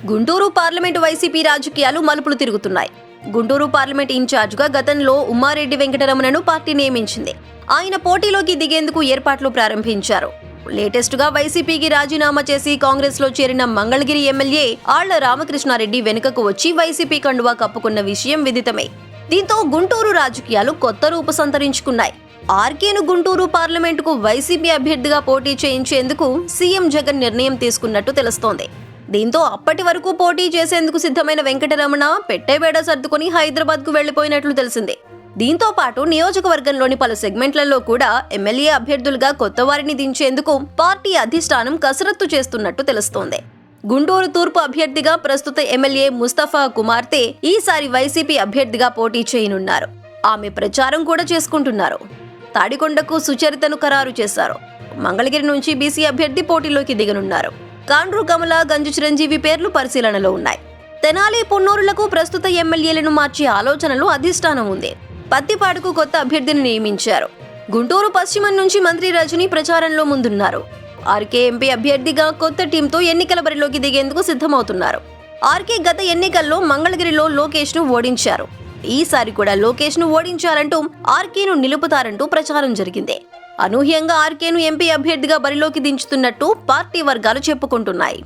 Guntur parliament YCP రాజకీయాలు మలుపులు తిరుగుతున్నాయి. గుంటూరు పార్లమెంట్ ఇన్ఛార్జ్గా గతంలో ఉమ్మారెడ్డి వెంకటరమణను పార్టీ నియమించింది. ఆయన పోటీలోకి దిగేందుకు ఏర్పాట్లు ప్రారంభించారు. లేటెస్ట్గా వైసీపీకి రాజీనామా చేసి కాంగ్రెస్లో చేరిన మంగళగిరి ఎమ్మెల్యే ఆళ్ల రామకృష్ణారెడ్డి వెనుకకు వచ్చి వైసీపీ కండువా కప్పుకున్న విషయం విదితమే. దీంతో గుంటూరు రాజకీయాలు కొత్త రూపు సంతరించుకున్నాయి. ఆర్కేను గుంటూరు పార్లమెంటుకు వైసీపీ అభ్యర్థిగా పోటీ చేయించేందుకు సీఎం జగన్ నిర్ణయం తీసుకున్నట్టు తెలుస్తోంది. దీంతో అప్పటి వరకు పోటీ చేసేందుకు సిద్ధమైన వెంకటరమణ పెట్టేబేడ సర్దుకుని హైదరాబాద్కు వెళ్లిపోయినట్లు తెలిసింది. దీంతో పాటు నియోజకవర్గంలోని పలు సెగ్మెంట్లలో కూడా ఎమ్మెల్యే అభ్యర్థులుగా కొత్త వారిని దించేందుకు పార్టీ అధిష్టానం కసరత్తు చేస్తున్నట్టు తెలుస్తోంది. గుంటూరు తూర్పు అభ్యర్థిగా ప్రస్తుత ఎమ్మెల్యే ముస్తఫా కుమార్తె ఈసారి వైసీపీ అభ్యర్థిగా పోటీ చేయనున్నారు. ఆమె ప్రచారం కూడా చేసుకుంటున్నారు. తాడికొండకు సుచరితను ఖరారు చేశారు. మంగళగిరి నుంచి బీసీ అభ్యర్థి పోటీలోకి దిగనున్నారు. కాండ్రు కమల, గంజు చిరంజీవి పేర్లు పరిశీలనలో ఉన్నాయి. తెనాలి, పొన్నూరులకు ప్రస్తుత ఎమ్మెల్యేలను మార్చే ఆలోచనలు అధిష్టానం ఉంది. పత్తిపాడుకు కొత్త అభ్యర్థిని నియమించారు. గుంటూరు పశ్చిమం నుంచి మంత్రి రజని ప్రచారంలో ముందున్నారు. ఆర్కే ఎంపీ అభ్యర్థిగా కొత్త టీంతో ఎన్నికల బరిలోకి దిగేందుకు సిద్ధమవుతున్నారు. ఆర్కే గత ఎన్నికల్లో మంగళగిరిలో లోకేష్ ను ఓడించారు. ఈసారి కూడా లోకేష్ ను ఓడించారంటూ ఆర్కేను నిలుపుతారంటూ ప్రచారం జరిగింది. అనూహ్యంగా ఆర్కేను ఎంపీ అభ్యర్థిగా బరిలోకి దించుతున్నట్టు పార్టీ వర్గాలు చెప్పుకుంటున్నాయి.